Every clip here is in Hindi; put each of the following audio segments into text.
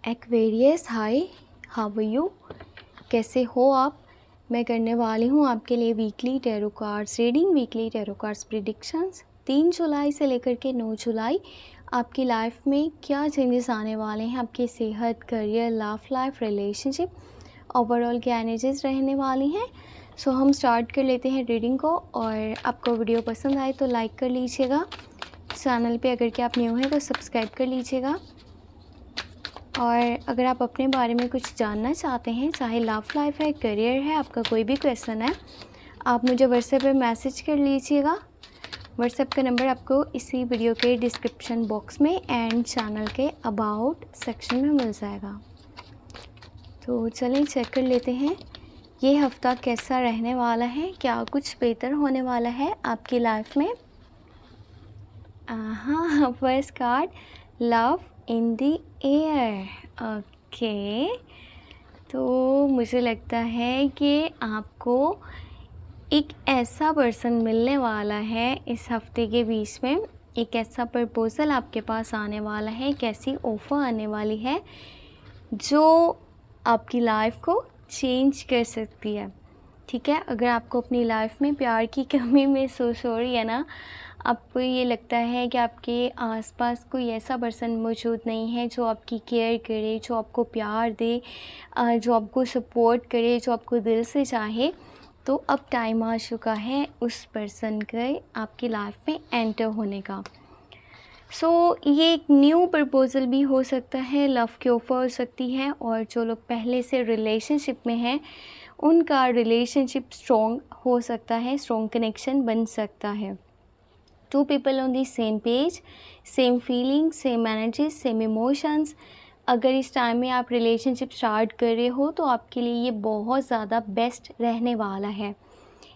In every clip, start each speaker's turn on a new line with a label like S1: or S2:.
S1: Aquarius hi, how are you? कैसे हो आप? मैं करने वाली हूँ आपके लिए weekly tarot cards reading, weekly tarot cards predictions 3 जुलाई से लेकर के 9 जुलाई। आपकी लाइफ में क्या चेंजेस आने वाले हैं, आपकी सेहत, career, love life, relationship, overall क्या एनर्जीज रहने वाली हैं। सो हम स्टार्ट कर लेते हैं रीडिंग को। और आपको वीडियो पसंद आए तो लाइक कर लीजिएगा। चैनल पे अगर के आप न्यू हैं तो सब्सक्राइब कर लीजिएगा। और अगर आप अपने बारे में कुछ जानना चाहते हैं, चाहे लव लाइफ है, करियर है, आपका कोई भी क्वेश्चन है, आप मुझे व्हाट्सएप पे मैसेज कर लीजिएगा। व्हाट्सएप का नंबर आपको इसी वीडियो के डिस्क्रिप्शन बॉक्स में एंड चैनल के अबाउट सेक्शन में मिल जाएगा। तो चलें चेक कर लेते हैं ये हफ़्ता कैसा रहने वाला है, क्या कुछ बेहतर होने वाला है आपकी लाइफ में। हाँ, first card love in the air. Okay, तो मुझे लगता है कि आपको एक ऐसा पर्सन मिलने वाला है इस हफ्ते के बीच में। एक ऐसा प्रपोज़ल आपके पास आने वाला है, एक ऐसी ऑफ़र आने वाली है जो आपकी लाइफ को चेंज कर सकती है। ठीक है, अगर आपको अपनी लाइफ में प्यार की कमी महसूस हो रही है ना, आपको ये लगता है कि आपके आसपास कोई ऐसा पर्सन मौजूद नहीं है जो आपकी केयर करे, जो आपको प्यार दे, जो आपको सपोर्ट करे, जो आपको दिल से चाहे, तो अब टाइम आ चुका है उस पर्सन के आपकी लाइफ में एंटर होने का। ये एक न्यू प्रपोज़ल भी हो सकता है, लव की ऑफ़र हो सकती है। और जो लोग पहले से रिलेशनशिप में हैं उनका रिलेशनशिप स्ट्रॉन्ग हो सकता है, स्ट्रॉन्ग कनेक्शन बन सकता है। 2 people on the same page, same feeling, same energy, same emotions. अगर इस टाइम में आप रिलेशनशिप स्टार्ट कर रहे हो तो आपके लिए ये बहुत ज़्यादा बेस्ट रहने वाला है।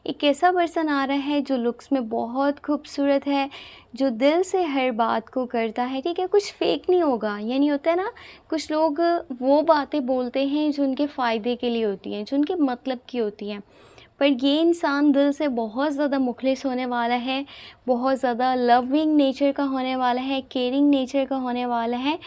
S1: एक ऐसा पर्सन आ रहा है जो लुक्स में बहुत खूबसूरत है, जो दिल से हर बात को करता है। ठीक है, कुछ फेक नहीं होगा। ये नहीं होता है ना, कुछ लोग वो बातें बोलते हैं जो उनके फ़ायदे के लिए होती हैं, जो उनके मतलब की होती हैं, पर ये इंसान दिल से बहुत ज़्यादा मुखलिस होने वाला है, बहुत ज़्यादा लविंग नेचर का होने वाला है, केयरिंग नेचर का होने वाला है।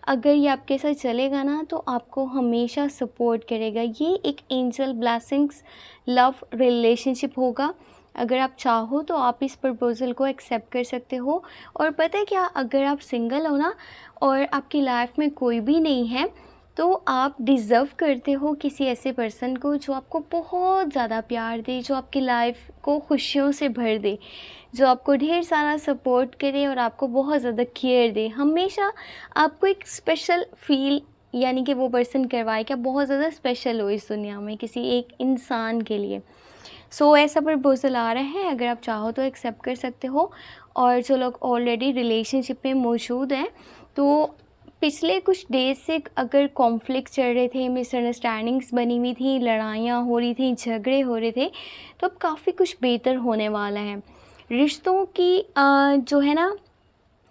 S1: अगर ये आपके साथ चलेगा ना तो आपको हमेशा सपोर्ट करेगा। ये एक एंजल ब्लेसिंग्स लव रिलेशनशिप होगा। अगर आप चाहो तो आप इस प्रपोज़ल को एक्सेप्ट कर सकते हो। और पता है क्या, अगर आप सिंगल हो ना और आपकी लाइफ में कोई भी नहीं है तो आप डिज़र्व करते हो किसी ऐसे पर्सन को जो आपको बहुत ज़्यादा प्यार दे, जो आपकी लाइफ को खुशियों से भर दे, जो आपको ढेर सारा सपोर्ट करे और आपको बहुत ज़्यादा केयर दे। हमेशा आपको एक स्पेशल फील यानी कि वो पर्सन करवाए कि आप बहुत ज़्यादा स्पेशल हो इस दुनिया में किसी एक इंसान के लिए। ऐसा प्रपोज़ल आ रहा है, अगर आप चाहो तो एक्सेप्ट कर सकते हो। और जो लोग ऑलरेडी रिलेशनशिप में मौजूद हैं तो पिछले कुछ डेज से अगर कॉन्फ्लिक्ट चल रहे थे, मिसअंडरस्टैंडिंग्स बनी हुई थी, लड़ाइयाँ हो रही थी, झगड़े हो रहे थे, तो अब काफ़ी कुछ बेहतर होने वाला है। रिश्तों की जो है ना,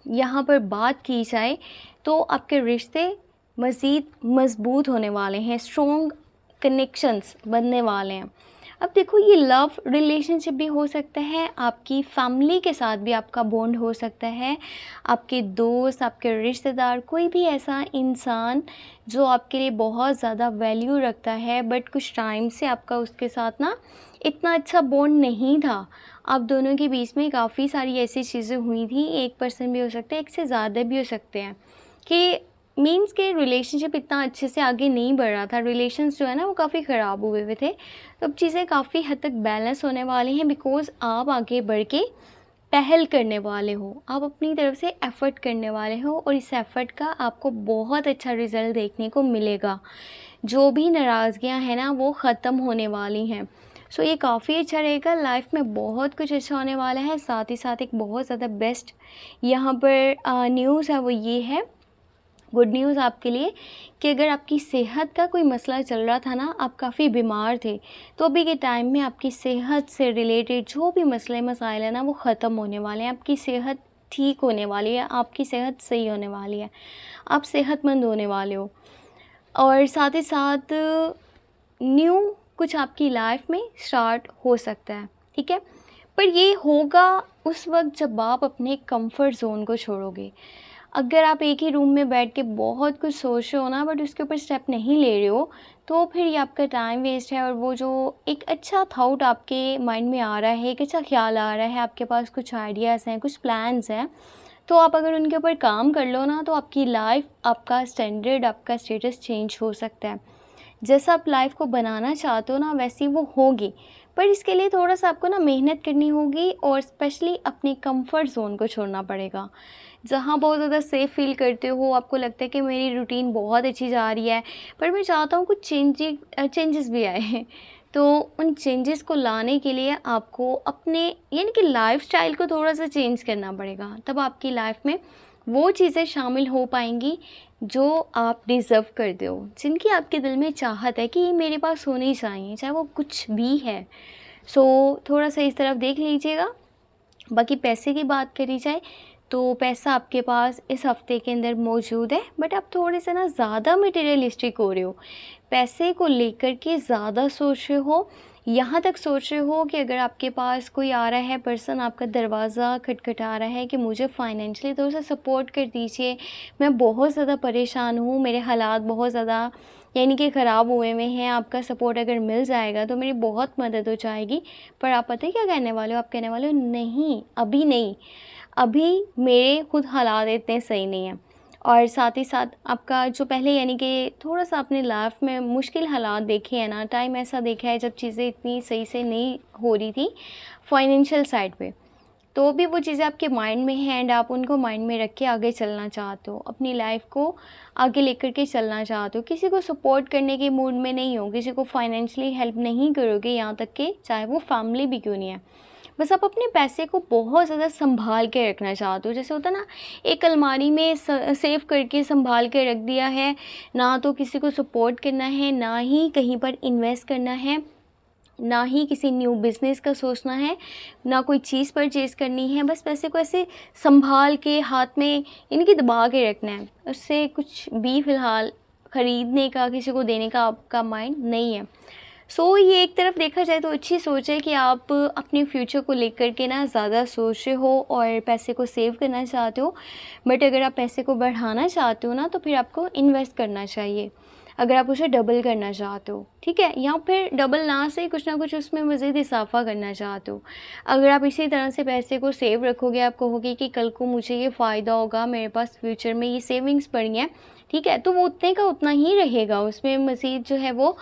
S1: यहाँ पर बात की जाए तो आपके रिश्ते मज़ीद मज़बूत होने वाले हैं, स्ट्रॉन्ग कनेक्शंस बनने वाले हैं। अब देखो, ये लव रिलेशनशिप भी हो सकता है, आपकी फैमिली के साथ भी आपका बॉन्ड हो सकता है, आपके दोस्त, आपके रिश्तेदार, कोई भी ऐसा इंसान जो आपके लिए बहुत ज़्यादा वैल्यू रखता है, बट कुछ टाइम से आपका उसके साथ ना इतना अच्छा बॉन्ड नहीं था। आप दोनों के बीच में काफ़ी सारी ऐसी चीज़ें हुई थी, एक पर्सन भी हो सकता है, एक से ज़्यादा भी हो सकते हैं, कि मीन्स के रिलेशनशिप इतना अच्छे से आगे नहीं बढ़ रहा था। रिलेशंस जो है ना वो काफ़ी ख़राब हुए हुए थे। तो अब चीज़ें काफ़ी हद तक बैलेंस होने वाली हैं, बिकॉज़ आप आगे बढ़ के पहल करने वाले हो, आप अपनी तरफ से एफ़र्ट करने वाले हो और इस एफ़र्ट का आपको बहुत अच्छा रिज़ल्ट देखने को मिलेगा। जो भी नाराज़गियाँ हैं ना वो ख़त्म होने वाली हैं। ये काफ़ी अच्छा रहेगा, लाइफ में बहुत कुछ अच्छा होने वाला है। साथ ही साथ एक बहुत ज़्यादा बेस्ट यहाँ पर न्यूज़ है, वो ये है, गुड न्यूज़ आपके लिए, कि अगर आपकी सेहत का कोई मसला चल रहा था ना, आप काफ़ी बीमार थे, तो अभी के टाइम में आपकी सेहत से रिलेटेड जो भी मसले मसाइल हैं ना वो ख़त्म होने वाले हैं। आपकी सेहत ठीक होने वाली है, आपकी सेहत सही होने वाली है, आप सेहतमंद होने वाले हो। और साथ ही साथ न्यू कुछ आपकी लाइफ में स्टार्ट हो सकता है। ठीक है, पर ये होगा उस वक्त जब आप अपने कंफर्ट ज़ोन को छोड़ोगे। अगर आप एक ही रूम में बैठ के बहुत कुछ सोच रहे हो ना, बट उसके ऊपर स्टेप नहीं ले रहे हो, तो फिर ये आपका टाइम वेस्ट है। और वो जो एक अच्छा थॉट आपके माइंड में आ रहा है, एक अच्छा ख़्याल आ रहा है, आपके पास कुछ आइडियाज़ हैं, कुछ प्लान्स हैं, तो आप अगर उनके ऊपर काम कर लो ना, तो आपकी लाइफ, आपका स्टैंडर्ड, आपका स्टेटस चेंज हो सकता है। जैसा आप लाइफ को बनाना चाहते हो ना, वैसी वो होगी। पर इसके लिए थोड़ा-सा आपको ना मेहनत करनी होगी, और स्पेशली अपनी कंफर्ट ज़ोन को छोड़ना पड़ेगा। जहाँ बहुत ज़्यादा सेफ़ फ़ील करते हो, आपको लगता है कि मेरी रूटीन बहुत अच्छी जा रही है, पर मैं चाहता हूँ कुछ चेंजेस भी आए। तो उन चेंजेस को लाने के लिए आपको अपने, यानी कि लाइफ़स्टाइल को थोड़ा-सा चेंज करना पड़ेगा। तब आपकी लाइफ़ में वो चीज़ें शामिल हो पाएँगी जो आप डिज़र्व करते हो, जिनकी आपके दिल में चाहत है कि ये मेरे पास होनी चाहिए, चाहे वो कुछ भी है। सो थोड़ा-सा इस तरफ देख लीजिएगा। बाकी पैसे की बात करी जाए, तो पैसा आपके पास इस हफ़्ते के अंदर मौजूद है, बट आप थोड़े से ना ज़्यादा मटेरियलिस्टिक हो रहे हो। पैसे को लेकर के ज़्यादा सोच रहे हो, यहाँ तक सोच रहे हो कि अगर आपके पास कोई आ रहा है पर्सन, आपका दरवाज़ा खटखटा रहा है कि मुझे फ़ाइनेंशियली थोड़ा-सा सपोर्ट कर दीजिए, मैं बहुत ज़्यादा परेशान हूँ, मेरे हालात बहुत ज़्यादा यानी कि ख़राब हुए हुए हैं, आपका सपोर्ट अगर मिल जाएगा तो मेरी बहुत मदद हो जाएगी। पर आप पता है क्या कहने वाले हो? आप कहने वाले हो, नहीं, अभी नहीं, अभी मेरे खुद हालात इतने सही नहीं हैं। और साथ ही साथ आपका जो पहले, यानी कि थोड़ा-सा अपने लाइफ़ में मुश्किल हालात देखे हैं ना, टाइम ऐसा देखा है जब चीज़ें इतनी सही से नहीं हो रही थी फाइनेंशियल साइड पे। तो भी वो चीज़ें आपके माइंड में हैं, एंड आप उनको माइंड में रख के आगे चलना चाहते हो, अपनी लाइफ़ को आगे लेकर के चलना चाहते हो। किसी को सपोर्ट करने के मूड में नहीं हो, किसी को फाइनेंशियली हेल्प नहीं करोगे, यहाँ तक कि चाहे वो फैमिली भी क्यों नहीं है। बस आप अपने पैसे को बहुत ज़्यादा सँभाल के रखना चाहते हो। जैसे होता है ना, एक अलमारी में सेव करके सँभाल के रख दिया है, ना तो किसी को सपोर्ट करना है, ना ही कहीं पर इन्वेस्ट करना है, ना ही किसी न्यू बिज़नेस का सोचना है, ना कोई चीज़ परचेज़ करनी है। बस पैसे को ऐसे सँभाल के हाथ में, यानी कि दबा के रखना है। उससे कुछ भी फ़िलहाल ख़रीदने का, किसी को देने का आपका माइंड नहीं है। सो ये एक तरफ देखा जाए तो अच्छी सोच है कि आप अपने फ्यूचर को लेकर के ना ज़्यादा सोच रहे हो और पैसे को सेव करना चाहते हो। बट अगर आप पैसे को बढ़ाना चाहते हो ना, तो फिर आपको इन्वेस्ट करना चाहिए, अगर आप उसे डबल करना चाहते हो, ठीक है? या फिर डबल ना से कुछ ना कुछ उसमें मज़ीद इज़ाफ़ा करना चाहते हो। अगर आप इसी तरह से पैसे को सेव रखोगे, आप कहोगे कि कल को मुझे ये फ़ायदा होगा, मेरे पास फ्यूचर में ये सेविंग्स पड़ी हैं, ठीक है? तो वो उतने का उतना ही रहेगा, उसमें मज़ीद जो है वो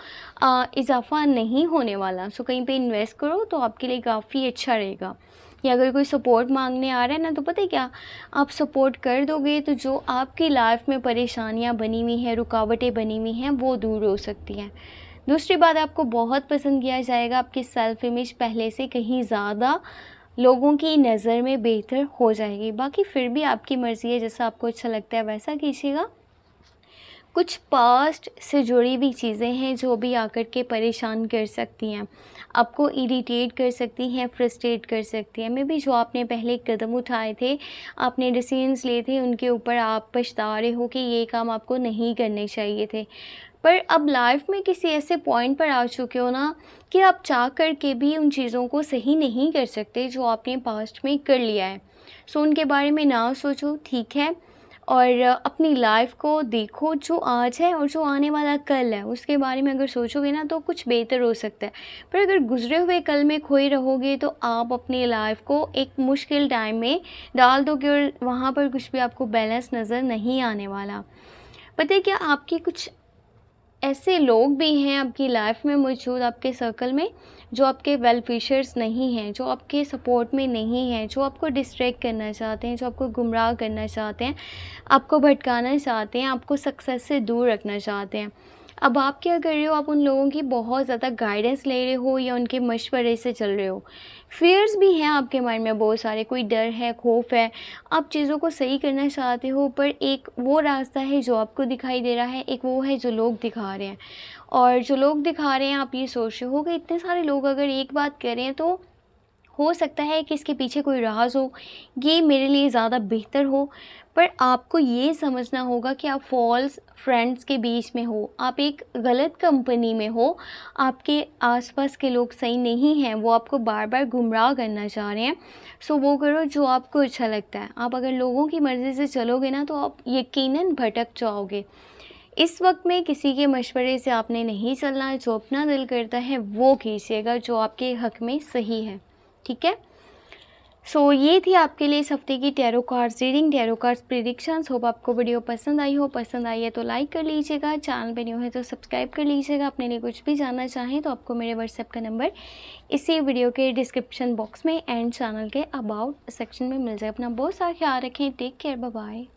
S1: इज़ाफ़ा नहीं होने वाला। सो कहीं पे इन्वेस्ट करो तो आपके लिए काफ़ी अच्छा रहेगा। या अगर कोई सपोर्ट माँगने आ रहा है ना, तो पता है क्या, आप सपोर्ट कर दोगे तो जो आपकी लाइफ में परेशानियाँ बनी हुई हैं, रुकावटें बनी हुई हैं, वो दूर हो सकती हैं। दूसरी बात, आपको बहुत पसंद किया जाएगा, आपकी सेल्फ़ इमेज पहले से कहीं ज़्यादा लोगों की नज़र में बेहतर हो जाएगी। बाकी फिर भी आपकी मर्ज़ी है, जैसा आपको अच्छा लगता है वैसा कीजिएगा। कुछ पास्ट से जुड़ी हुई चीज़ें हैं जो भी आकर के परेशान कर सकती हैं, आपको इरिटेट कर सकती हैं, फ्रस्ट्रेट कर सकती हैं। मे बी जो आपने पहले कदम उठाए थे, आपने डिसीजंस लिए थे, उनके ऊपर आप पछता रहे हो कि ये काम आपको नहीं करने चाहिए थे। पर अब लाइफ में किसी ऐसे पॉइंट पर आ चुके हो ना, कि आप चाह कर के भी उन चीज़ों को सही नहीं कर सकते जो आपने पास्ट में कर लिया है। सो उनके बारे में ना सोचो, ठीक है? और अपनी लाइफ को देखो, जो आज है और जो आने वाला कल है, उसके बारे में अगर सोचोगे ना, तो कुछ बेहतर हो सकता है। पर अगर गुज़रे हुए कल में खोए रहोगे, तो आप अपनी लाइफ को एक मुश्किल टाइम में डाल दोगे, और वहाँ पर कुछ भी आपको बैलेंस नज़र नहीं आने वाला। पता है क्या, आपकी कुछ ऐसे लोग भी हैं आपकी लाइफ में मौजूद, आपके सर्कल में, जो आपके वेल विशर्स नहीं हैं, जो आपके सपोर्ट में नहीं हैं, जो आपको डिस्ट्रैक्ट करना चाहते हैं, जो आपको गुमराह करना चाहते हैं, आपको भटकाना चाहते हैं, आपको सक्सेस से दूर रखना चाहते हैं। अब आप क्या कर रहे हो, आप उन लोगों की बहुत ज़्यादा गाइडेंस ले रहे हो, या उनके मशवरे से चल रहे हो। फ़ियर्स भी हैं आपके माइंड में बहुत सारे, कोई डर है, खौफ है, आप चीज़ों को सही करना चाहते हो, पर एक वो रास्ता है जो आपको दिखाई दे रहा है, एक वो है जो लोग दिखा रहे हैं। और जो लोग दिखा रहे हैं, आप ये सोच रहे हो कि इतने सारे लोग अगर एक बात करें तो हो सकता है कि इसके पीछे कोई राज हो, ये मेरे लिए ज़्यादा बेहतर हो, पर आपको ये समझना होगा कि आप फॉल्स फ्रेंड्स के बीच में हो, आप एक गलत कंपनी में हो, आपके आसपास के लोग सही नहीं हैं, वो आपको बार बार गुमराह करना चाह रहे हैं। सो वो करो जो आपको अच्छा लगता है। आप अगर लोगों की मर्ज़ी से चलोगे ना, तो आप यकीनन भटक जाओगे। इस वक्त में किसी के मशवरे से आपने नहीं चलना है, जो अपना दिल करता है वो कीजिएगा, जो आपके हक़ में सही है, ठीक है। सो ये थी आपके लिए इस हफ्ते की tarot cards reading, tarot cards predictions. Hope आपको वीडियो पसंद आई हो। पसंद आई है तो लाइक कर लीजिएगा, चैनल पे न्यू है तो सब्सक्राइब कर लीजिएगा। अपने लिए कुछ भी जानना चाहें तो आपको मेरे व्हाट्सएप का नंबर इसी वीडियो के डिस्क्रिप्शन बॉक्स में एंड चैनल के अबाउट सेक्शन में मिल जाए। अपना बहुत सारा ख्याल रखें। Take care, bye bye.